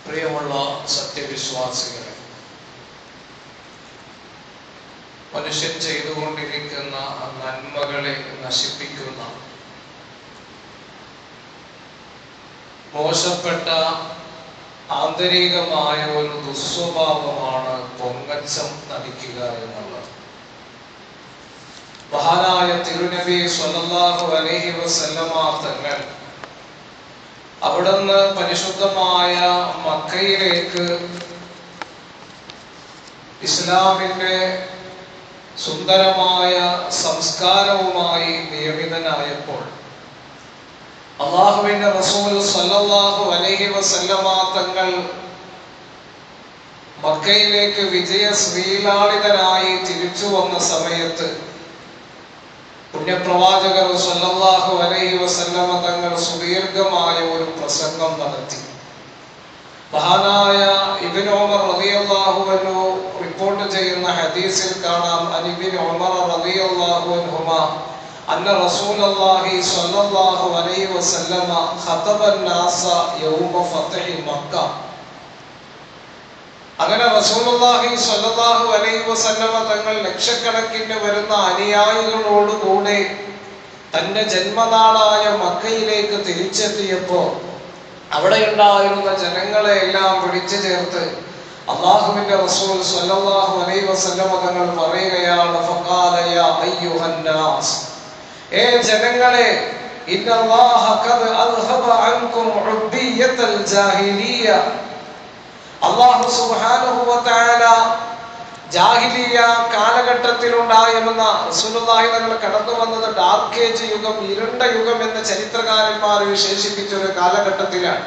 പ്രിയമുള്ള സത്യവിശ്വാസികളെ, മനുഷ്യൻ ചെയ്തുകൊണ്ടിരിക്കുന്ന നന്മകളെ നശിപ്പിക്കുന്ന മോശപ്പെട്ട ആന്തരികമായ ഒരു ദുസ്വഭാവമാണ് പൊങ്ങച്ചം നടിക്കുക എന്നുള്ളത്. മഹാനായ തിരുനബി സ്വല്ലല്ലാഹു അലൈഹി വസല്ലമ തങ്ങൾ അവിടുന്ന് പരിശുദ്ധമായ മക്കയിലേക്ക് ഇസ്ലാമിന്റെ സുന്ദരമായ സംസ്കാരവുമായി നിയമിതനായപ്പോൾ അല്ലാഹുവിന്റെ റസൂൽ സ്വല്ലല്ലാഹു അലൈഹി വസല്ലമ തങ്ങൾ മക്കയിലേക്ക് വിജയശ്രീലാളിതനായി തിരിച്ചു വന്ന സമയത്ത് പുണ്യപ്രവാചകർ സ്വല്ലല്ലാഹു അലൈഹി വസല്ലമ തങ്ങൾ സുദീർഘമായ ഒരു പ്രസംഗം നടത്തി. മഹാനായ ഇബ്നു ഉമർ റളിയല്ലാഹു അൻഹു റിപ്പോർട്ട് ചെയ്യുന്ന ഹദീസിൽ കാണാം, ഇബ്നു ഉമർ റളിയല്ലാഹു അൻഹുമാ അന്ന റസൂലുള്ളാഹി സ്വല്ലല്ലാഹു അലൈഹി വസല്ലമ ഖതബൻ നാസ യൗമ ഫത്ഹി മക്ക. അങ്ങനെ റസൂലുള്ളാഹി സ്വല്ലല്ലാഹു അലൈഹി വസല്ലമ തങ്ങൾ ലക്ഷക്കണക്കിന് വരുന്ന അനുയായികളോടുകൂടെ തന്റെ ജന്മനാടായ മക്കയിലേക്ക് തിരിച്ചെത്തിയപ്പോ അവിടെ ഉണ്ടായിരുന്ന ജനങ്ങളെ എല്ലാം വിളിച്ചു ചേർത്ത് അല്ലാഹുവിന്റെ റസൂൽ സ്വല്ലല്ലാഹു അലൈഹി വസല്ലമ തങ്ങൾ പറയുകയാണ്, ഫഖാല യാ അയ്യുഹൻ നാസ്, ഏ ജനങ്ങളെ, ഇന്നല്ലാഹ ഖദ് അദ്ഹബ അൻകും ഉബ്ബിയത്തൽ ജാഹിലിയ്യ. അല്ലാഹു സുബ്ഹാനഹു വ തആല ജാഹിലിയ കാലഘട്ടത്തിലുണ്ടായിരുന്ന റസൂലുള്ളാഹി തങ്ങൾ കടന്നു വന്നത് ഡാർക്ക് ഏജ് യുഗം, ഇരുണ്ട യുഗം എന്ന് ചരിത്രകാരന്മാർ വിശേഷിപ്പിച്ച ഒരു കാലഘട്ടത്തിലാണ്.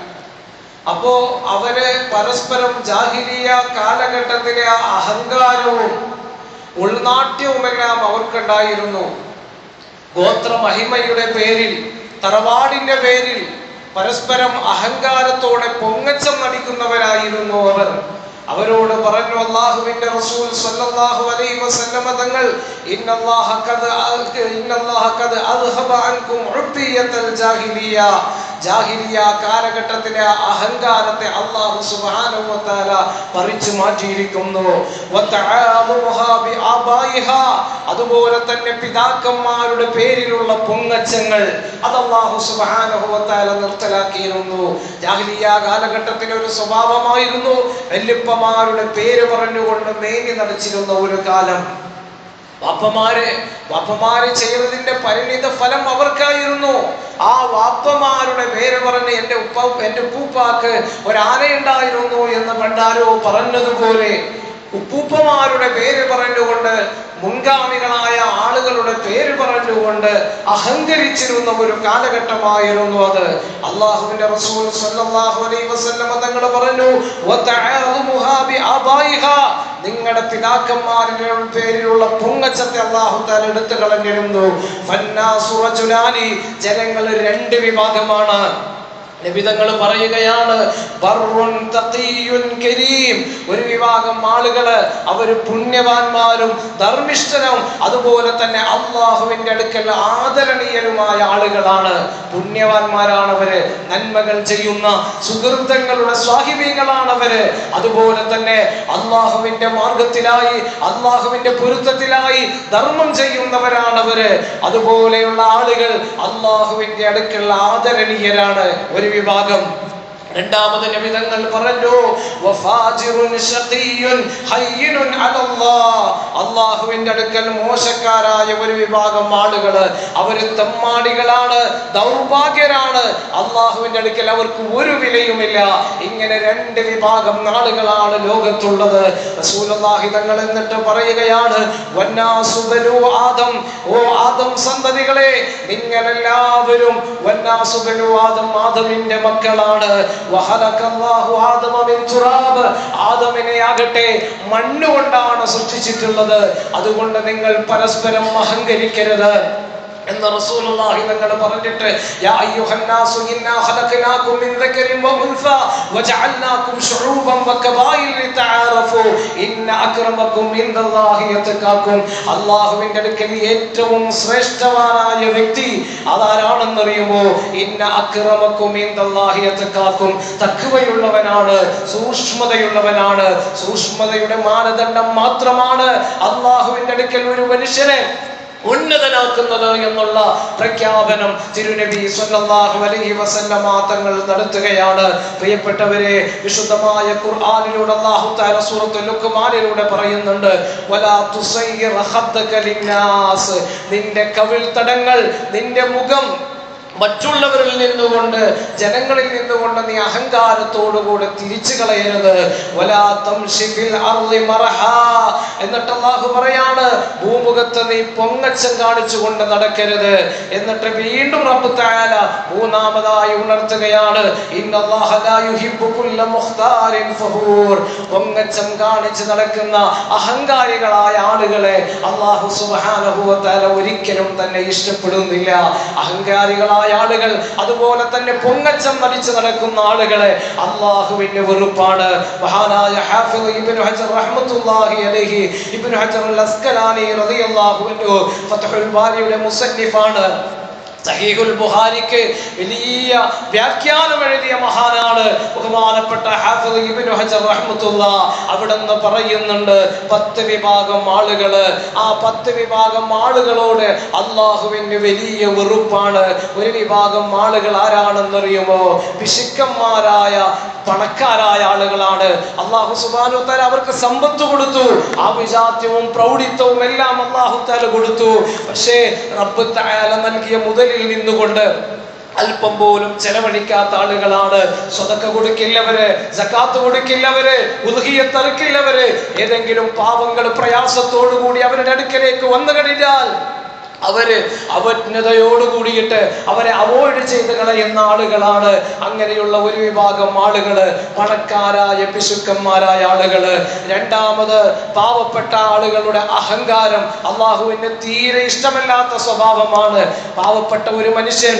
അപ്പോ അവര് പരസ്പരം ജാഹിലിയ കാലഘട്ടത്തിലെ അഹങ്കാരവും ഉൾനാട്യവുമെല്ലാം അവർക്കുണ്ടായിരുന്നു. ഗോത്ര മഹിമയുടെ പേരിൽ, തറവാടിന്റെ പേരിൽ പരസ്പരം അഹങ്കാരത്തോടെ പൊങ്ങച്ചം നടിക്കുന്നവരായിരുന്നു അവർ. അവരോട് പറഞ്ഞു അല്ലാഹുവിന്റെ റസൂൽ സ്വല്ലല്ലാഹു അലൈഹി വസല്ലമ തങ്ങൾ, ഇന്നല്ലാഹ ഖദ് അദ്ഹബ അൻകും ഉബ്ബിയത്തൽ ജാഹിലിയ്യ. ജാഹിലിയ കാലഘട്ടത്തിലെ അഹങ്കാരത്തെ അല്ലാഹു സുബ്ഹാനഹു വ തആല പറിച്ചു മാറ്റിയിരിക്കുന്നു. വതആദുഹാ ബിആബായിഹാ, അതുപോലെ തന്നെ പിതാക്കന്മാരുടെ പേരിലുള്ള പൊങ്ങച്ചങ്ങൾ അത് അല്ലാഹു സുബ്ഹാനഹു വ തആല നിർത്തലാക്കിയിരുന്നു. ജാഹിലിയ കാലഘട്ടത്തിലെ ഒരു സ്വഭാവമായിരുന്നു വല്യപ്പമാരുടെ പേര് പറഞ്ഞുകൊണ്ട് മേനി നടച്ചിരുന്ന ഒരു കാലം. വാപ്പമാര് ചെയ്തതിന്റെ പരിണിത ഫലം അവർക്കായിരുന്നു. ആ വാപ്പമാരുടെ പേര് പറഞ്ഞ് എന്റെ ഉപ്പൂപ്പാക്ക് ഒരാനയുണ്ടായിരുന്നു എന്ന് പണ്ടാരോ പറഞ്ഞതുപോലെ ഉപ്പൂപ്പമാരുടെ പേര് പറഞ്ഞുകൊണ്ട്, മുൻഗാമികളായ ആളുകളുടെ പേര് പറഞ്ഞുകൊണ്ട് അഹങ്കരിച്ചിരുന്ന ഒരു കാലഘട്ടമായിരുന്നു അത്. അല്ലാഹുവിന്റെ റസൂൽ സ്വല്ലല്ലാഹു അലൈഹി വസല്ലമ തങ്ങൾ പറഞ്ഞു, വതആദുഹാ ബിആബായിഹാ, നിങ്ങളുടെ പിതാക്കന്മാരുടെ പേരിലുള്ള പൊങ്ങച്ചത്തെ അല്ലാഹു തആല എടുത്തു കളഞ്ഞിരുന്നു. ഫന്നാസു റജുലാനി, ജനങ്ങൾ രണ്ട് വിഭാഗമാണ്. നബി തങ്ങൾ പറയുകയാണ്, ബർറുൻ തഖിയ്യുൻ കരീം, ഒരു വിഭാഗം ആളുകള് അവര് പുണ്യവാന്മാരും ധർമ്മിഷ്ഠരും അതുപോലെ തന്നെ അല്ലാഹുവിന്റെ അടുക്കൽ ആദരണീയരുമായ ആളുകളാണ്. പുണ്യവാന്മാരാണ് അവര്, നന്മകൾ ചെയ്യുന്ന സുഹൃത്തുക്കളുടെ സ്വാഹിബീങ്ങളാണ് അവര്. അതുപോലെ തന്നെ അല്ലാഹുവിന്റെ മാർഗത്തിലായി, അല്ലാഹുവിന്റെ പൊരുത്തത്തിലായി ധർമ്മം ചെയ്യുന്നവരാണ് അവര്. അതുപോലെയുള്ള ആളുകൾ അല്ലാഹുവിന്റെ അടുക്കൽ ആദരണീയരാണ് ഒരു വിഭാഗം. രണ്ടാമത് നബി തങ്ങൾ പറഞ്ഞു, വഫാജിറുൻ ശഖിയ്യുൻ ഹയ്യിനുൻ അലല്ലാഹ്, അല്ലാഹുവിന്റെ അടുക്കൽ മോശക്കാരായ ഒരു വിഭാഗം ആളുകള് അവര് തെമ്മാടികളാണ്, ദൗർഭാഗ്യരാണ്, അല്ലാഹുവിന്റെ അടുക്കൽ അവർക്ക് ഒരു വിലയുമില്ല. ഇങ്ങനെ രണ്ട് വിഭാഗം ആളുകളാണ് ലോകത്തുള്ളത്. റസൂലുള്ളാഹി തങ്ങൾ എന്നിട്ട് പറയുകയാണ്, വന്നാസു ബനു ആദം, ഓ ആദം സന്തതികളെ, നിങ്ങളെല്ലാവരും വന്നാസു ബനു ആദം, ആദമിന്റെ മക്കളാണ്. ആദമിനെ ആകട്ടെ മണ്ണുകൊണ്ടാണ് സൃഷ്ടിച്ചിട്ടുള്ളത്. അതുകൊണ്ട് നിങ്ങൾ പരസ്പരം അഹങ്കരിക്കരുത് എന്ന് റസൂലുള്ളാഹി തങ്ങൾ പറഞ്ഞിട്ട്, യാ അയ്യുഹന്നാസു ഇന്നാ ഖലഖനാകും മിൻ ദക്കരിൻ വ ഉൻസാ വജഅൽനാകും ശുഊബൻ വകബായിൽ ലിതആറഫു, ഇന്ന അക്രമക്കും ഇൻദല്ലാഹി യതഖാക്കും, അല്ലാഹുവിന്റെ അടുക്കൽ ഏറ്റവും ശ്രേഷ്ഠവാനായ വ്യക്തി അതാരാണെന്നറിയുമോ? ഇന്ന അക്രമക്കും ഇൻദല്ലാഹി യതഖാക്കും, തഖ്വയുള്ളവനാണ്, സൂക്ഷ്മതയുള്ളവനാണ്. സൂക്ഷ്മതയുടെ മാനദണ്ഡം മാത്രമാണ് അല്ലാഹുവിന്റെ അടുക്കൽ ഒരു മനുഷ്യനെ ഉന്നതനാക്കുന്നത് എന്നുള്ള പ്രഖ്യാപനം തിരുനബി സ്വല്ലല്ലാഹു അലൈഹി വസല്ലമ തങ്ങൾ നടത്തുകയാണ്. പ്രിയപ്പെട്ടവരെ, വിശുദ്ധമായ ഖുർആനിലൂടെ അല്ലാഹു തആല സൂറത്തുൽ ലുഖ്മാനിലൂടെ പറയുന്നുണ്ട്, വലാ തുസയ്യിർ ഖദ്ദക ലിന്നാസ്, നിന്റെ കവിൾത്തടങ്ങൾ, നിന്റെ മുഖം മറ്റുള്ളവരിൽ നിന്നുകൊണ്ട്, ജനങ്ങളിൽ നിന്നുകൊണ്ട് നീ അഹങ്കാരത്തോടുകൂടെ തിരിച്ചു കളയരുത്. വലാ തംശി ഫിൽ അർളി മർഹാ, എന്നിട്ട് അല്ലാഹു പറയാണ്, ഭൂമുഖത്ത് നീ പൊങ്ങച്ചം കാണിച്ചുകൊണ്ട് നടക്കരുത്. എന്നിട്ട് വീണ്ടും റബ്ബ് തആല മൂന്നാമതായി ഉണർത്തുകയാണ്, ഇന്നല്ലാഹ ലാ യുഹിബ്ബു കുല്ല മുഖ്താരിൻ ഫഖൂർ, പൊങ്ങച്ചം കാണിച്ച് നടക്കുന്ന അഹങ്കാരികളായ ആളുകളെ അല്ലാഹു സുബ്ഹാനഹു വ തആല ഒരിക്കലും തന്നെ ഇഷ്ടപ്പെടുന്നില്ല. അഹങ്കാരികളായ ആളുകൾ, അതുപോലെ തന്നെ പൊങ്ങച്ചം നടിച്ചു നടക്കുന്ന ആളുകളെ അല്ലാഹുവിന്റെ വെറുപ്പാണ്. മഹാനായ ഹാഫിദ് ഇബ്നു ഹജർ റഹ്മത്തുള്ളാഹി അലൈഹി, ഇബ്നു ഹജർ അൽ അസ്കലാനി റളിയല്ലാഹു അൻഹു ഫത്ഹുൽ ബാരിയുടെ മുസന്നിഫാണ്. സഹീഹുൽ ബുഖാരിക്ക് വലിയ വ്യാഖ്യാനം എഴുതിയ മഹാനാണ് ബഹുമാനപ്പെട്ട ഹാഫിദ് ഇബ്നു ഹജർ റഹ്മത്തുള്ളാഹി. അവിടുന്ന് പറയുന്നുണ്ട്, 10 വിഭാഗം ആളുകള്, ആ 10 വിഭാഗം ആളുകളോട് അല്ലാഹുവിന് വലിയ വെറുപ്പാണ്. ഒരു വിഭാഗം ആളുകൾ ആരാണെന്നറിയുമോ? പിശുക്കന്മാരായ പണക്കാരായ ആളുകളാണ്. അല്ലാഹു സുബ്ഹാനഹു വ തആല അവർക്ക് സമ്പത്ത് കൊടുത്തു, ആഭിജാത്യവും പ്രൗഢിത്വവും എല്ലാം അല്ലാഹു തആല കൊടുത്തു. പക്ഷേ റബ്ബ് തആല നൽകിയ മുതലിൽ നിന്നുകൊണ്ട് അല്പം പോലും ചെലവഴിക്കാത്ത ആളുകളാണ്. സ്വതക്ക കൊടുക്കില്ലവര്, സക്കാത്ത് കൊടുക്കില്ലവര്, ഉദ്ഹിയ്യത്ത് അറുക്കില്ലവര്. ഏതെങ്കിലും പാവങ്ങൾ പ്രയാസത്തോടുകൂടി അവരുടെ അടുക്കലേക്ക് വന്നു കഴിഞ്ഞാൽ അവര് അവജ്ഞതയോടുകൂടിയിട്ട് അവരെ അവോയ്ഡ് ചെയ്ത് കളയുന്ന ആളുകളാണ്. അങ്ങനെയുള്ള ഒരു വിഭാഗം ആളുകള് പണക്കാരായ പിശുക്കന്മാരായ ആളുകള്. രണ്ടാമത്, പാവപ്പെട്ട ആളുകളുടെ അഹങ്കാരം അല്ലാഹുവിന് തീരെ ഇഷ്ടമല്ലാത്ത സ്വഭാവമാണ്. പാവപ്പെട്ട ഒരു മനുഷ്യൻ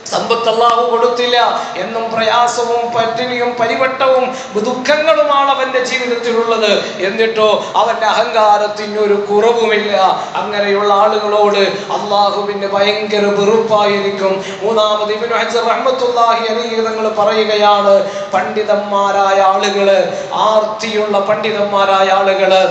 സമ്പത്ത് അല്ലാഹു കൊടുത്തില്ല എന്നും പ്രയാസവും പട്ടിണിയും പരിവട്ടവും ദുഃഖങ്ങളുമാണ് അവന്റെ ജീവിതത്തിലുള്ളത്, എന്നിട്ടോ അവന്റെ അഹങ്കാരത്തിന് ഒരു കുറവുമില്ല. അങ്ങനെയുള്ള ആളുകളോട് അല്ലാഹുവിന് ഭയങ്കര വെറുപ്പായിരിക്കും. മൂന്നാമത് ഇബ്നു ഹജർ റഹ്മത്തുള്ളാഹി അലൈഹി തങ്ങൾ പറയുകയാണ്, പണ്ഡിതന്മാരായ ആളുകള്, ആർത്തിയുള്ള പണ്ഡിതന്മാരായ ആളുകള്,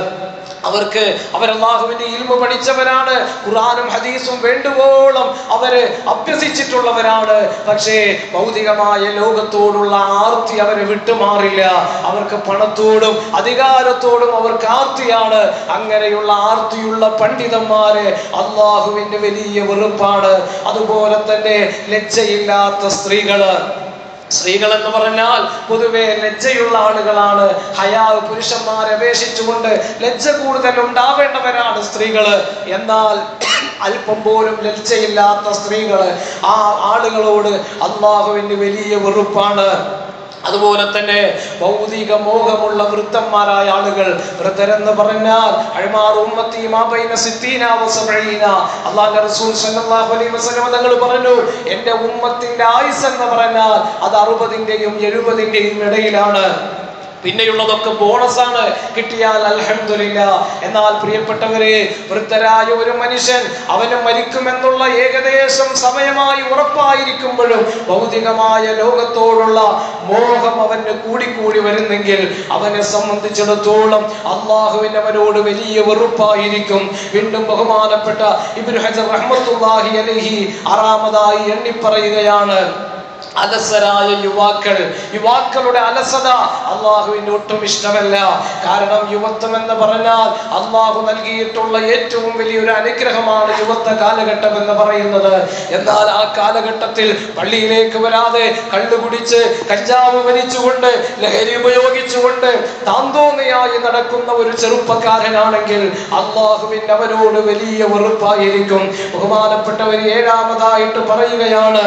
അവർക്ക് അവരല്ലാഹുവിന്റെ ഇൽമു പഠിച്ചവരാണ്, ഖുർആനും ഹദീസും വേണ്ടുവോളം അവര് അഭ്യസിച്ചിട്ടുള്ളവരാണ്. പക്ഷേ ഭൗതികമായ ലോകത്തോടുള്ള ആർത്തി അവരെ വിട്ടുമാറില്ല. അവർക്ക് പണത്തോടും അധികാരത്തോടും അവർക്ക് ആർത്തിയാണ്. അങ്ങനെയുള്ള ആർത്തിയുള്ള പണ്ഡിതന്മാരെ അല്ലാഹുവിന്റെ വലിയ വെറുപ്പാണ്. അതുപോലെ തന്നെ ലജ്ജയില്ലാത്ത സ്ത്രീകള്, സ്ത്രീകൾ എന്ന് പറഞ്ഞാൽ പൊതുവെ ലജ്ജയുള്ള ആളുകളാണ്. ഹയാ, പുരുഷന്മാരെ അപേക്ഷിച്ചുകൊണ്ട് ലജ്ജ കൂടുതൽ ഉണ്ടാവേണ്ടവരാണ് സ്ത്രീകള്. എന്നാൽ അല്പം പോലും ലജ്ജയില്ലാത്ത സ്ത്രീകള്, ആ ആളുകളോട് അല്ലാഹുവിന് വലിയ വെറുപ്പാണ്. അതുപോലെ തന്നെ ഭൗതിക മോഹമുള്ള വൃദ്ധന്മാരായ ആളുകൾ, വൃദ്ധരെന്ന് പറഞ്ഞാൽ അല്ലാഹുവിന്റെ റസൂൽ സല്ലല്ലാഹു അലൈഹി വസല്ലം തങ്ങൾ പറഞ്ഞു, എന്റെ ഉമ്മത്തിന്റെ ആയുസ് എന്ന് പറഞ്ഞാൽ അത് 60-ന്റെയും 70-ന്റെയും ഇടയിലാണ്. പിന്നെയുള്ളതൊക്കെ ബോണസാണ്, കിട്ടിയാൽ അൽഹംദുലില്ലാ. എന്നാൽ പ്രിയപ്പെട്ടവരെ, വൃദ്ധരായ ഒരു മനുഷ്യൻ അവന് മരിക്കുമെന്നുള്ള ഏകദേശം സമയമായി ഉറപ്പായിരിക്കുമ്പോഴും ഭൗതികമായ ലോകത്തോടുള്ള മോഹം അവന് കൂടിക്കൂടി വരുന്നെങ്കിൽ അവനെ സംബന്ധിച്ചിടത്തോളം അല്ലാഹുവിന് അവനോട് വലിയ വെറുപ്പായിരിക്കും. വീണ്ടും ബഹുമാനപ്പെട്ട ഇബ്നു ഹജർ റഹ്മത്തുള്ളാഹി അലൈഹി ആറാമതായി എണ്ണിപ്പറയുകയാണ്, അലസരായ യുവാക്കളുടെ അലസത അല്ലാഹുവിന് ഒട്ടും ഇഷ്ടമല്ല. കാരണം യുവത്വം എന്ന് പറഞ്ഞാൽ അല്ലാഹു നൽകിയിട്ടുള്ള ഏറ്റവും വലിയൊരു അനുഗ്രഹമാണ് യുവത്വ കാലഘട്ടം എന്ന് പറയുന്നത്. എന്നാൽ ആ കാലഘട്ടത്തിൽ പള്ളിയിലേക്ക് വരാതെ കള്ളുകുടിച്ച് കഞ്ചാവ് വലിച്ചുകൊണ്ട് ലഹരി ഉപയോഗിച്ചുകൊണ്ട് താന്തോന്നിയായി നടക്കുന്ന ഒരു ചെറുപ്പക്കാരനാണെങ്കിൽ അല്ലാഹുവിന് അവനോട് വലിയ വെറുപ്പായിരിക്കും. ബഹുമാനപ്പെട്ടവർ ഏഴാമതായിട്ട് പറയുകയാണ്,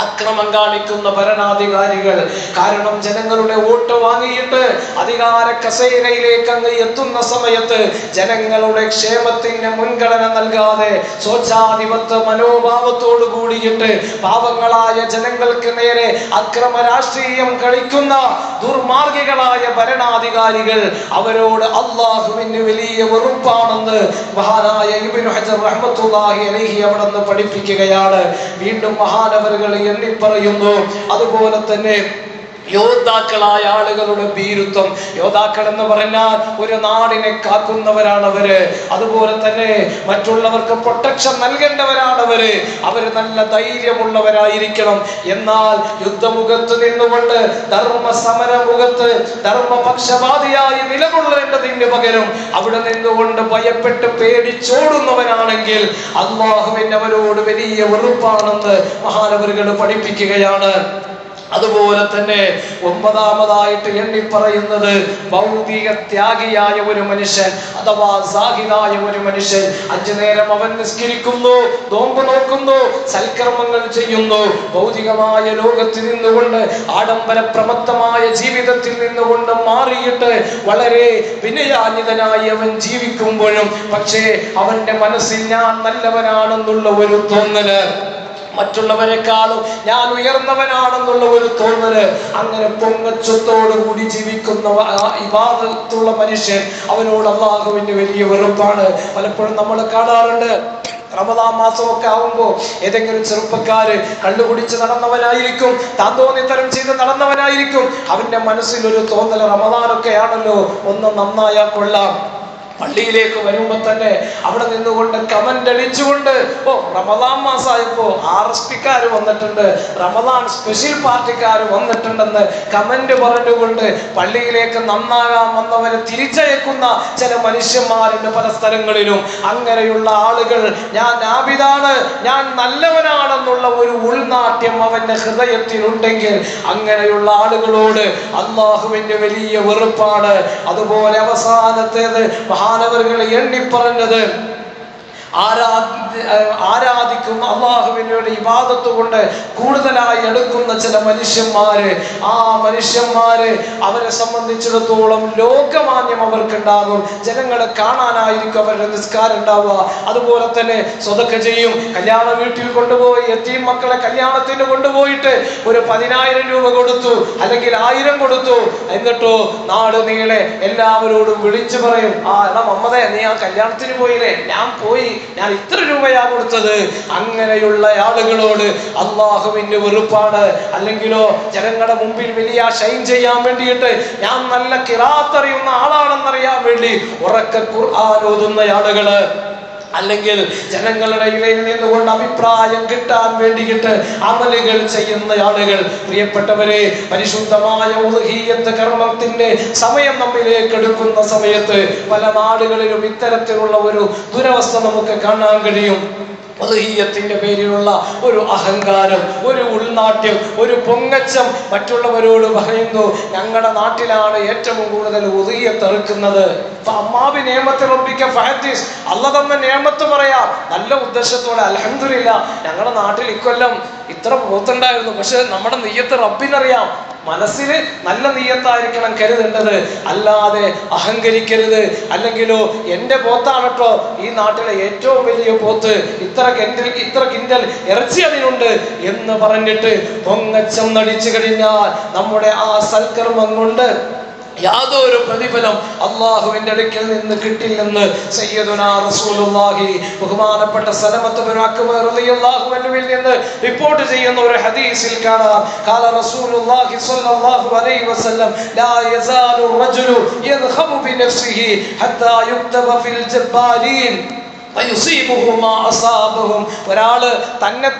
അക്രമം കാണിക്കുന്ന ഭരണാധികാരികൾ. കാരണം ജനങ്ങളുടെ വോട്ട് വാങ്ങിയിട്ട് അധികാര കസേരയിലേക്ക് അങ്ങ് എത്തുന്ന സമയത്ത് ജനങ്ങളുടെ ക്ഷേമത്തിന് മുൻഗണന നൽകാതെ സ്വച്ഛാധിപത്യ മനോഭാവത്തോടു കൂടിയിട്ട് പാവങ്ങളായ ജനങ്ങൾക്ക് നേരെ അക്രമ രാഷ്ട്രീയം കളിക്കുന്ന ദുർമാർഗികളായ ഭരണാധികാരികൾ അവരോട് അള്ളാഹുവിന് വലിയ വെറുപ്പാണെന്ന് മഹാനായ ഇബ്നു ഹജർ റഹ്മത്തുള്ളാഹി അലൈഹി അവിടുന്ന് പഠിപ്പിക്കുകയാണ്. വീണ്ടും മഹാനവറുകൾ എണ്ണി പറയുന്നു, അതുപോലെ തന്നെ യോദ്ധാക്കളായ ആളുകളുടെ ഭീരുത്വം. യോദ്ധാക്കൾ എന്ന് പറഞ്ഞാൽ ഒരു നാടിനെ കാക്കുന്നവരാണ് അവര്. അതുപോലെ തന്നെ മറ്റുള്ളവർക്ക് പ്രൊട്ടക്ഷൻ നൽകേണ്ടവരാണ് അവര്. അവര് നല്ല ധൈര്യമുള്ളവരായിരിക്കണം. എന്നാൽ യുദ്ധമുഖത്ത് നിന്നുകൊണ്ട് ധർമ്മ സമരമുഖത്ത് ധർമ്മപക്ഷപാതിയായി നിലകൊള്ളേണ്ടതിന് പകരം അവിടെ നിന്നുകൊണ്ട് ഭയപ്പെട്ട് പേടിച്ചോടുന്നവനാണെങ്കിൽ അല്ലാഹുവിന് അവരോട് വലിയ വെറുപ്പാണെന്ന് മഹാനവറുകൾ പഠിപ്പിക്കുകയാണ്. അതുപോലെ തന്നെ ഒമ്പതാമതായിട്ട് എണ്ണി പറയുന്നത് ഭൗതിക ത്യാഗിയായ ഒരു മനുഷ്യൻ അഥവാ സാഹിദായ ഒരു മനുഷ്യൻ. 5 നേരം അവൻ നിസ്കരിക്കുന്നു, നോമ്പ് നോക്കുന്നു, സൽക്കർമ്മങ്ങൾ ചെയ്യുന്നു. ഭൗതികമായ ലോകത്തിൽ നിന്നുകൊണ്ട് ആഡംബര പ്രമത്തമായ ജീവിതത്തിൽ നിന്നുകൊണ്ട് മാറിയിട്ട് വളരെ വിനയാന്വിതനായി അവൻ ജീവിക്കുമ്പോഴും പക്ഷേ അവന്റെ മനസ്സിൽ ഞാൻ നല്ലവനാണെന്നുള്ള ഒരു തോന്നല്, മറ്റുള്ളവരെക്കാളും ഞാൻ ഉയർന്നവനാണെന്നുള്ള ഒരു തോന്നല്, അങ്ങനെ പൊങ്ങച്ചത്തോടു കൂടി ജീവിക്കുന്ന ഇബാദത്തുള്ള മനുഷ്യൻ അവനോട് അല്ലാഹുവിന് വലിയ വെറുപ്പാണ്. പലപ്പോഴും നമ്മൾ കാണാറുണ്ട്, റമദാൻ മാസമൊക്കെ ആവുമ്പോ ഏതെങ്കിലും ചെറുപ്പക്കാര് കള്ളുകുടിച്ച് നടന്നവനായിരിക്കും, താന്തോന്നിത്തരം ചെയ്ത് നടന്നവനായിരിക്കും. അവന്റെ മനസ്സിലൊരു തോന്നൽ, റമദാനൊക്കെ ആണല്ലോ, ഒന്ന് നന്നായാൽ കൊള്ളാം. പള്ളിയിലേക്ക് വരുമ്പോ തന്നെ അവിടെ നിന്നുകൊണ്ട് കമന്റ് അടിച്ചുകൊണ്ട്, ഓ റമദാൻ മാസമായപ്പോ RSPക്കാര് വന്നിട്ടുണ്ട്, റമദാൻ സ്പെഷ്യൽ പാർട്ടിക്കാര് വന്നിട്ടുണ്ടെന്ന് കമന്റ് പറഞ്ഞുകൊണ്ട് പള്ളിയിലേക്ക് നന്നാകാൻ വന്നവരെ തിരിച്ചയക്കുന്ന ചില മനുഷ്യന്മാരുണ്ട് പല സ്ഥലങ്ങളിലും. അങ്ങനെയുള്ള ആളുകൾ ഞാൻ ആബിദാണ്, ഞാൻ നല്ലവനാണെന്നുള്ള ഒരു ഉൾനാട്യം അവന്റെ ഹൃദയത്തിലുണ്ടെങ്കിൽ അങ്ങനെയുള്ള ആളുകളോട് അല്ലാഹുവിന്റെ വലിയ വെറുപ്പാണ്. അതുപോലെ അവസാനത്തേത് മഹാനവറുകൾ എണ്ണി പറഞ്ഞത്, ആരാധിക്കും അള്ളാഹുവിനോട് ഇബാദത്ത് കൊണ്ട് കൂടുതലായി എടുക്കുന്ന ചില മനുഷ്യന്മാര്, ആ മനുഷ്യന്മാര് അവരെ സംബന്ധിച്ചിടത്തോളം ലോകമാന്യം അവർക്കുണ്ടാകും. ജനങ്ങളെ കാണാനായിരിക്കും അവരുടെ നിസ്കാരം ഉണ്ടാവുക. അതുപോലെ തന്നെ സ്വതക്ക ചെയ്യും. കല്യാണ വീട്ടിൽ കൊണ്ടുപോയി യതീം മക്കളെ കല്യാണത്തിന് കൊണ്ടുപോയിട്ട് ഒരു 10,000 രൂപ കൊടുത്തു, അല്ലെങ്കിൽ 1000 കൊടുത്തു. എന്നിട്ടോ നാട് നീളെ എല്ലാവരോടും വിളിച്ചു പറയും, എടാ മമ്മദേ, നീ ആ കല്യാണത്തിന് പോയില്ലേ? ഞാൻ പോയി, ഞാൻ ഇത്ര രൂപയാ കൊടുത്തത്. അങ്ങനെയുള്ള ആളുകളോട് അല്ലാഹുവിന്റെ വെറുപ്പാണ്. അല്ലെങ്കിലോ ജനങ്ങളുടെ മുമ്പിൽ വലിയ ഷൈൻ ചെയ്യാൻ വേണ്ടിയിട്ട് ഞാൻ നല്ല ഖിറാഅത്ത് അറിയുന്ന ആളാണെന്നറിയാൻ വേണ്ടി ഉറക്കെ ഖുർആൻ ഓതുന്ന ആളുകള്, അല്ലെങ്കിൽ ജനങ്ങളുടെ ഇടയിൽ നിന്നുകൊണ്ട് അഭിപ്രായം കിട്ടാൻ വേണ്ടിയിട്ട് അമലുകൾ ചെയ്യുന്ന ആളുകൾ. പ്രിയപ്പെട്ടവരെ, പരിശുദ്ധമായ ഉളുഹിയ്യത്ത് കർമ്മത്തിന്റെ സമയം നമ്മിലേക്ക് എടുക്കുന്ന സമയത്ത് പല നാടുകളിലും ഇത്തരത്തിലുള്ള ഒരു ദുരവസ്ഥ നമുക്ക് കാണാൻ കഴിയും. ഉളുഹിയ്യത്തിന്റെ പേരിലുള്ള ഒരു അഹങ്കാരം, ഒരു ഉൾനാട്യം, ഒരു പൊങ്ങച്ചം. മറ്റുള്ളവരോട് പറയുന്നു, ഞങ്ങളുടെ നാട്ടിലാണ് ഏറ്റവും കൂടുതൽ ഉളുഹിയ്യത്ത് ഇറക്കുന്നത്. അല്ല തന്ന നിയമത്ത് പറയാം നല്ല ഉദ്ദേശത്തോടെ, അൽഹംദുലില്ലാ ഞങ്ങളുടെ നാട്ടിൽ ഇക്കൊല്ലം ഇത്ര പോത്തുണ്ടായിരുന്നു, പക്ഷെ നമ്മുടെ നിയ്യത്ത് റബ്ബിനറിയാം. മനസ്സിൽ നല്ല നിയ്യത്തായിരിക്കണം കരുതേണ്ടത്, അല്ലാതെ അഹങ്കരിക്കരുത്. അല്ലെങ്കിലോ എന്റെ പോത്താണട്ടോ ഈ നാട്ടിലെ ഏറ്റവും വലിയ പോത്ത്, ഇത്ര കിൻഡൽ ഇറച്ചി അതിനുണ്ട് എന്ന് പറഞ്ഞിട്ട് പൊങ്ങച്ചം നടിച്ചു കഴിഞ്ഞാൽ നമ്മുടെ ആ സൽക്കർമ്മം കൊണ്ട് യാതൊരു പ്രതിഫലം അല്ലാഹുവിന്റെ അടുക്കൽ നിന്ന് കിട്ടില്ലെന്ന് സയ്യിദുനാ റസൂലുള്ളാഹി ബഹുമാനപ്പെട്ട സലമത്ത് ബിൻ അക്വ റളിയല്ലാഹു അൻഹുവിൽ നിന്ന് റിപ്പോർട്ട് ചെയ്യുന്ന ഒരു ഹദീസിൽ കാണാം, ഖാല റസൂലുള്ളാഹി സ്വല്ലല്ലാഹു അലൈഹി വസല്ലം ലാ യസാലു റജുലു യദ്ഖബു ബിനഫ്സിഹി ഹത്താ യുക്തബ ഫിൽ ജബ്ബാരീൻ. ഒരാള്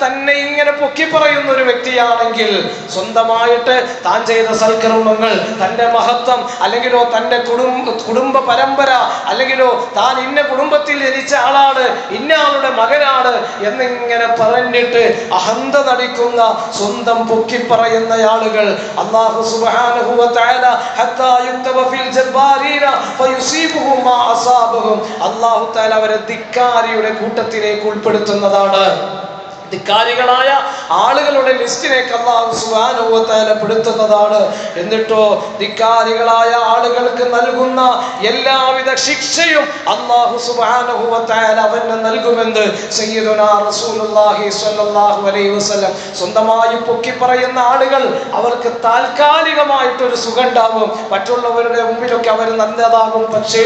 തന്നെ ഇങ്ങനെ പൊക്കി പറയുന്ന ഒരു വ്യക്തിയാണെങ്കിൽ, സ്വന്തമായിട്ട് താൻ ചെയ്ത സൽക്കർമ്മങ്ങൾ, തന്റെ മഹത്വം, അല്ലെങ്കിലോ തന്റെ കുടുംബ പരമ്പര, അല്ലെങ്കിലോ താൻ ഇന്ന കുടുംബത്തിൽ ജനിച്ച ആളാണ്, ഇന്ന ആളുടെ മകനാണ് എന്നിങ്ങനെ പറഞ്ഞിട്ട് അഹന്ത നടിക്കുന്ന, സ്വന്തം പൊക്കി പറയുന്ന ആളുകൾ അല്ലാഹു സുബ്ഹാനഹു വ തആല ഹത്താ യുക്തബ ഫിൽ ജബ്ബാരീന ഫയുസീബുഹും മാ അസാബഹും, അല്ലാഹു തആല അവരെ ധിക്കാരിയുടെ കൂട്ടത്തിലേക്ക് ഉൾപ്പെടുത്തുന്നതാണ്. ധിക്കാരികളായ ആളുകളുടെ ലിസ്റ്റിലേക്ക് അല്ലാഹു സുബ്ഹാനഹു വ തആല പെടുത്തുന്നതാണ്. എന്നിട്ടോ ധിക്കാരികളായ ആളുകൾക്ക് നൽകുന്ന എല്ലാവിധ ശിക്ഷയും അല്ലാഹു സുബ്ഹാനഹു വ തആല അവന് നൽകുമെന്ന് സയ്യിദുനാ റസൂലുള്ളാഹി സ്വല്ലല്ലാഹു അലൈഹി വസല്ലം. സ്വന്തമായി പൊക്കി പറയുന്ന ആളുകൾ അവർക്ക് താൽക്കാലികമായിട്ടൊരു സുഖം ഉണ്ടാവും, മറ്റുള്ളവരുടെ മുമ്പിലൊക്കെ അവർ നല്ലതാകും. പക്ഷേ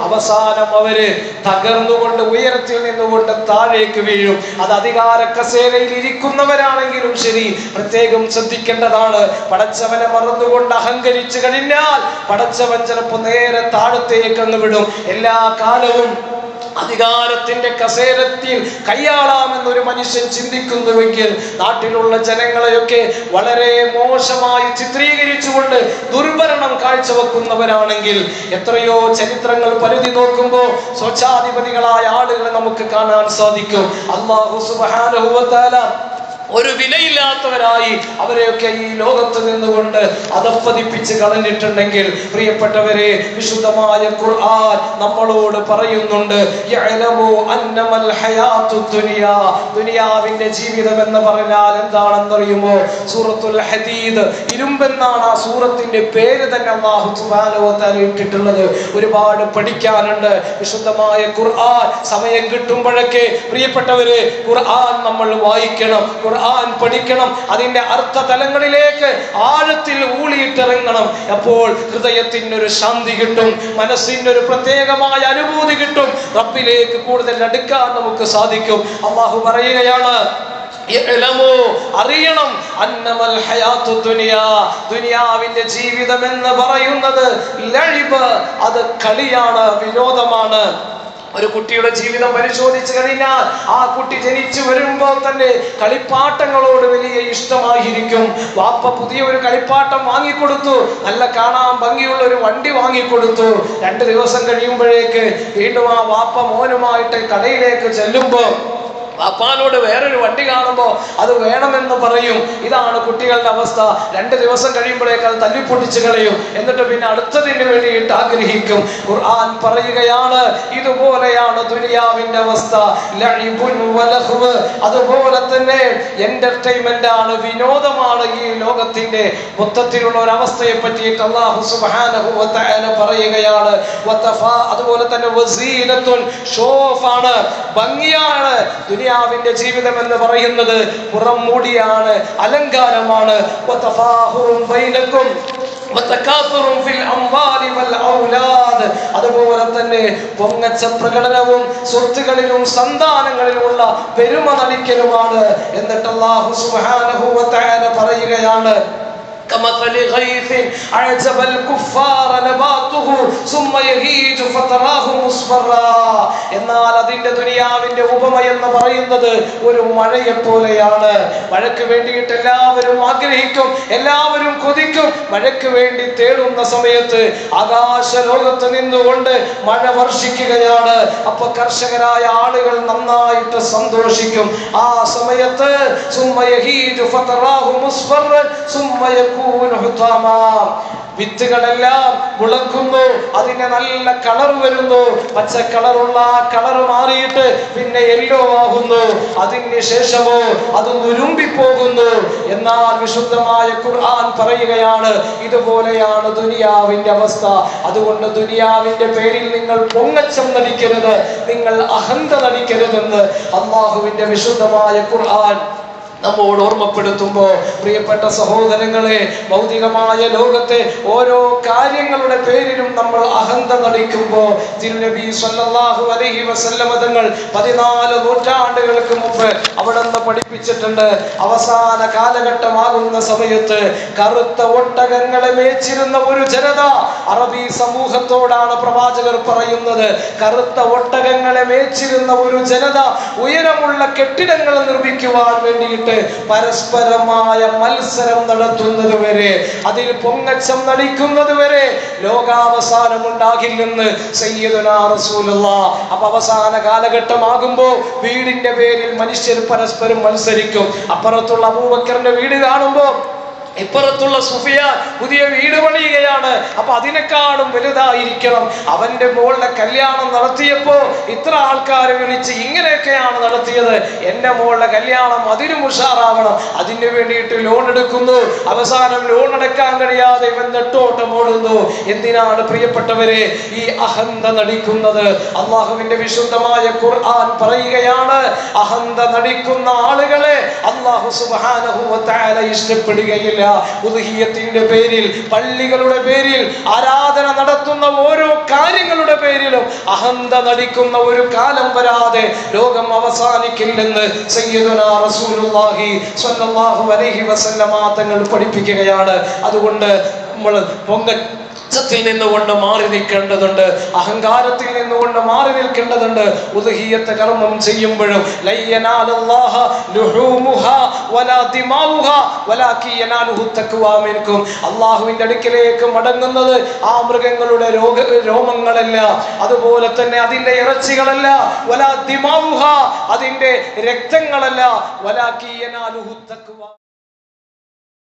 അവസാനം അവര് തകർന്നുകൊണ്ട് ഉയരത്തിൽ നിന്നുകൊണ്ട് താഴേക്ക് വീഴും. അത് അധികാര കസേരയിൽ ഇരിക്കുന്നവരാണെങ്കിലും ശരി, പ്രത്യേകം ശ്രദ്ധിക്കേണ്ടതാണ്. പടച്ചവനെ മറന്നുകൊണ്ട് അഹങ്കരിച്ചു കഴിഞ്ഞാൽ പടച്ചവൻ ചിലപ്പോൾ നേരെ താഴത്തേക്ക് അങ്ങ് വിടും. എല്ലാ കാലവും അധികാരത്തിന്റെ കസേരത്തിൽ കയ്യാളാമെന്നൊരു മനുഷ്യൻ ചിന്തിക്കുന്നുവെങ്കിൽ നാട്ടിലുള്ള ജനങ്ങളെയൊക്കെ വളരെ മോശമായി ചിത്രീകരിച്ചുകൊണ്ട് ദുർഭരണം കാഴ്ചവെക്കുന്നവരാണെങ്കിൽ എത്രയോ ചരിത്രങ്ങൾ പരിധി നോക്കുമ്പോൾ സ്വച്ഛാധിപതികളായ ആളുകളെ നമുക്ക് കാണാൻ സാധിക്കും. അല്ലാഹു സുബ്ഹാനഹു വ തആല ഒരു വിലയില്ലാത്തവരായി അവരെയൊക്കെ ഈ ലോകത്ത് നിന്നുകൊണ്ട് അധപ്പതിപ്പിച്ച് കളഞ്ഞിട്ടുണ്ടെങ്കിൽ പ്രിയപ്പെട്ടവരെ, വിശുദ്ധമായ ഖുർആൻ നമ്മളോട് പറയുന്നുണ്ട്, യഅലമു അന്നമൽ ഹയാത്തു ദുനിയ. ദുനിയാവിന്റെ ജീവിതം എന്ന് പറഞ്ഞാൽ എന്താണെന്നറിയുമോ? സൂറത്തുൽ ഹദീദ്, ഇരുമ്പെന്നാണ് ആ സൂറത്തിന്റെ പേര് തന്നെ അല്ലാഹു സുബ്ഹാനഹു വ തആല ഇട്ടിട്ടുള്ളത്. ഒരുപാട് പഠിക്കാനുണ്ട് വിശുദ്ധമായ ഖുർആൻ. സമയം കിട്ടുമ്പോഴൊക്കെ പ്രിയപ്പെട്ടവരെ ഖുർആൻ നമ്മൾ വായിക്കണം, ഖുർആൻ പഠിക്കണം, അതിന്റെ അർത്ഥതലങ്ങളിലേക്ക് ആഴത്തിൽ ഊളിയിട്ടിറങ്ങണം. അപ്പോൾ ഹൃദയത്തിനൊരു ശാന്തി കിട്ടും, മനസ്സിനൊരു പ്രത്യേകമായ അനുഭൂതി കിട്ടും, റബ്ബിലേക്ക് കൂടുതൽ അടുക്കാൻ നമുക്ക് സാധിക്കും. അല്ലാഹു പറയുകയാണ്, അറിയണം, അന്നമൽ ഹയാത്തു ദുനിയ, ദുനിയാവിന്റെ ജീവിതം എന്ന് പറയുന്നത് ലഇബ്, അത് കളിയാണ്, വിനോദമാണ്. ഒരു കുട്ടിയുടെ ജീവിതം പരിശോധിച്ചു കഴിഞ്ഞാൽ ആ കുട്ടി ജനിച്ചു വരുമ്പോൾ തന്നെ കളിപ്പാട്ടങ്ങളോട് വലിയ ഇഷ്ടമായിരിക്കും. വാപ്പ പുതിയ ഒരു കളിപ്പാട്ടം വാങ്ങിക്കൊടുത്തു, നല്ല കാണാൻ ഭംഗിയുള്ള ഒരു വണ്ടി വാങ്ങിക്കൊടുത്തു. 2 ദിവസം കഴിയുമ്പോഴേക്ക് വീണ്ടും ആ വാപ്പ മോനുമായിട്ട് കടയിലേക്ക് ചെല്ലുമ്പോൾ വാപ്പാനോട് വേറൊരു വണ്ടി കാണുമ്പോൾ അത് വേണമെന്ന് പറയും. ഇതാണ് കുട്ടികളുടെ അവസ്ഥ. 2 ദിവസം കഴിയുമ്പോഴേക്ക് അത് തല്ലിപ്പൊട്ടിച്ച് കളയും. എന്നിട്ട് പിന്നെ അടുത്തതിന് വേണ്ടിയിട്ട് ആഗ്രഹിക്കും. ഖുർആൻ പറയുകയാണ്, ഇതുപോലെയാണ് ദുനിയാവിന്റെ അവസ്ഥ. ലഇബുൻ വലഹ്വ്, അതുപോലെ തന്നെ എന്റർടൈൻമെന്റ് ആണ്, വിനോദമാണ് ഈ ലോകത്തിന്റെ മൊത്തത്തിലുള്ള ഒരു അവസ്ഥയെ പറ്റിയിട്ട് അല്ലാഹു സുബ്ഹാനഹു വ തആല പറയുകയാണ്. അതുപോലെ തന്നെ വസീനത്തുൻ, ഷോഫാണ്, ഭംഗിയാണ്. ദുനിയാവിന്റെ ജീവിതം എന്ന് പറയുന്നത് പുറം മൂടിയാണ്, അലങ്കാരമാണ്. അതുപോലെ തന്നെ പൊങ്ങച്ച പ്രകടനവും സ്വത്തുകളിലും സന്താനങ്ങളിലുമുള്ള പെരുമ നടിക്കലുമാണ്. എന്നിട്ട് അല്ലാഹു സുബ്ഹാനഹു വ തആല പറയുകയാണ്, كمثل غيث أعجب الكفار نباته ثم يهيج فتراه مصفرا. എന്നാൽ അതിന്റെ ദുനിയാവിന്റെ ഉപമ എന്ന് പറയുന്നത് ഒരു മഴയെ പോലെയാണ്. മഴയ്ക്ക് വേണ്ടിയിട്ട് എല്ലാവരും ആഗ്രഹിക്കും, എല്ലാവരും കൊതിക്കും. മഴയ്ക്ക് വേണ്ടി തേടുന്ന സമയത്ത് ആകാശ ലോകത്ത് നിന്നുകൊണ്ട് മഴ വർഷിക്കുകയാണ്. അപ്പൊ കർഷകരായ ആളുകൾ നന്നായിട്ട് സന്തോഷിക്കും. ആ സമയത്ത് ثم يهيج فتراه مصفرا ثم വിത്തുകളെല്ലാം മുളക്കുന്നു, അതിന് നല്ല കളർ വരുന്നു. പച്ച കളറുള്ള ആ കളർ മാറിയിട്ട് പിന്നെ യെല്ലോ ആകുന്നു. അതിന് ശേഷമോ അത് ഉരുമ്പിപ്പോകുന്നു. എന്നാൽ വിശുദ്ധമായ ഖുർആൻ പറയുകയാണ്, ഇതുപോലെയാണ് ദുനിയാവിന്റെ അവസ്ഥ. അതുകൊണ്ട് ദുനിയാവിന്റെ പേരിൽ നിങ്ങൾ പൊങ്ങച്ചം നടിക്കരുത്, നിങ്ങൾ അഹന്ത നടിക്കരുതെന്ന് അല്ലാഹുവിന്റെ വിശുദ്ധമായ ഖുർആൻ നമ്മോട് ഓർമ്മപ്പെടുത്തുമ്പോൾ പ്രിയപ്പെട്ട സഹോദരങ്ങളെ, ഭൗതികമായ ലോകത്തെ ഓരോ കാര്യങ്ങളുടെ പേരിലും നമ്മൾ അഹന്ത നടിക്കുമ്പോൾ തിരുനബി സ്വല്ലല്ലാഹു അലൈഹി വസല്ലം തങ്ങൾ 14 നൂറ്റാണ്ടുകൾക്ക് മുമ്പ് അവിടുന്ന് പഠിപ്പിച്ചിട്ടുണ്ട്. അവസാന കാലഘട്ടമാകുന്ന സമയത്ത് കറുത്ത ഒട്ടകങ്ങളെ മേച്ചിരുന്ന ഒരു ജനത, അറബി സമൂഹത്തോടാണ് പ്രവാചകർ പറയുന്നത്. കറുത്ത ഒട്ടകങ്ങളെ മേച്ചിരുന്ന ഒരു ജനത ഉയരമുള്ള കെട്ടിടങ്ങൾ നിർമ്മിക്കുവാൻ വേണ്ടിയിട്ട് പരസ്പരമായ മത്സരം നടത്തുന്നത് വരെ, അതിൽ പൊങ്ങച്ചം നടിക്കുന്നത് വരെ ലോകാവസാനം ഉണ്ടാകില്ലെന്ന് സയ്യിദുനാ റസൂലുള്ളാഹ്. അപ്പൊ അവസാന കാലഘട്ടമാകുമ്പോ വീടിന്റെ പേരിൽ മനുഷ്യർ പരസ്പരം മത്സരിക്കും. അപ്പുറത്തുള്ള അബൂബക്കറിന്റെ വീട് കാണുമ്പോ ഇപ്പുറത്തുള്ള സുഫിയാൻ പുതിയ വീട് പണിയുകയാണ്. അപ്പൊ അതിനേക്കാളും വലുതായിരിക്കണം. അവന്റെ മോളുടെ കല്യാണം നടത്തിയപ്പോ ഇത്ര ആൾക്കാരെ വിളിച്ച് ഇങ്ങനെയൊക്കെയാണ് നടത്തിയത്, എന്റെ മോളുടെ കല്യാണം അതിനും ഉഷാറാവണം, അതിന് വേണ്ടിയിട്ട് ലോൺ എടുക്കുന്നു. അവസാനം ലോൺ അടക്കാൻ കഴിയാതെ ഇവൻ നെട്ടോട്ടം ഓടുന്നു. എന്തിനാണ് പ്രിയപ്പെട്ടവരെ ഈ അഹന്ത നടിക്കുന്നത്? അള്ളാഹുവിന്റെ വിശുദ്ധമായ ഖുർആൻ പറയുകയാണ്, അഹന്ത നടിക്കുന്ന ആളുകളെ അള്ളാഹു സുബ്ഹാനഹു വ തആല ഇഷ്ടപ്പെടുകയില്ല. ഉദ്ഹിയത്തിന്റെ പേരിൽ, പള്ളികളുടെ പേരിൽ, ആരാധന നടത്തുന്ന ഓരോ കാര്യങ്ങളുടെ പേരിലും അഹന്ത നടിക്കുന്ന ഒരു കാലം വരാതെ ലോകം അവസാനിക്കില്ലെന്ന് സയ്യിദുനാ റസൂലുള്ളാഹി സ്വല്ലല്ലാഹു അലൈഹി വസല്ലമ തങ്ങൾ പഠിപ്പിക്കുകയാണ്. അതുകൊണ്ട് നമ്മൾ ത്തിൽ നിന്നുകൊണ്ട് മാറി നിൽക്കേണ്ടതുണ്ട്, അഹങ്കാരത്തിൽ നിന്നുകൊണ്ട് മാറി നിൽക്കേണ്ടതുണ്ട്. ഉദ്ഹിയത്ത് കർമ്മം ചെയ്യുമ്പോഴും അള്ളാഹുവിന്റെ അടുക്കിലേക്ക് മടങ്ങുന്നത് ആ മൃഗങ്ങളുടെ രോമങ്ങളല്ല, അതുപോലെ തന്നെ അതിന്റെ ഇറച്ചികളല്ല, വലാ ദിമാഉഹ അതിന്റെ രക്തങ്ങളല്ല, വലാകി യനാലുഹു തഖ്വ.